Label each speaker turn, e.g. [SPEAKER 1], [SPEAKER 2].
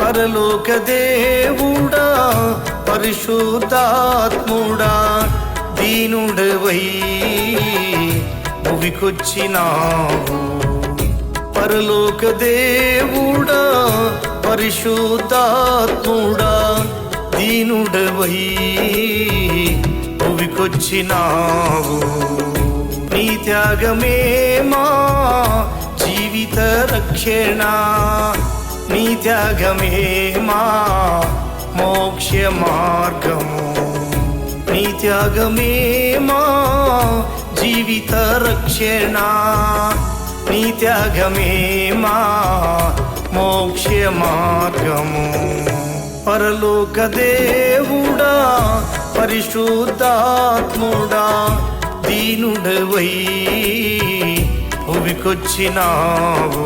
[SPEAKER 1] పరలోక దేవుడా పరిశుద్ధాత్ముడా దీనుడవై భువికొచ్చినావు. పరలోక దేవుడా పరిశుద్ధాత్ముడా దీనుడవై భువికొచ్చినావు. నీ త్యాగమే మా జీవిత రక్షణ, నీ త్యాగమే మా మోక్ష మార్గము, నీ త్యాగమే మా జీవిత రక్షణ, నీ త్యాగమే మా మోక్ష మార్గము. పరలోక దేవుడా పరిశుద్ధాత్ముడా దీనుడవై భువికొచ్చినావు.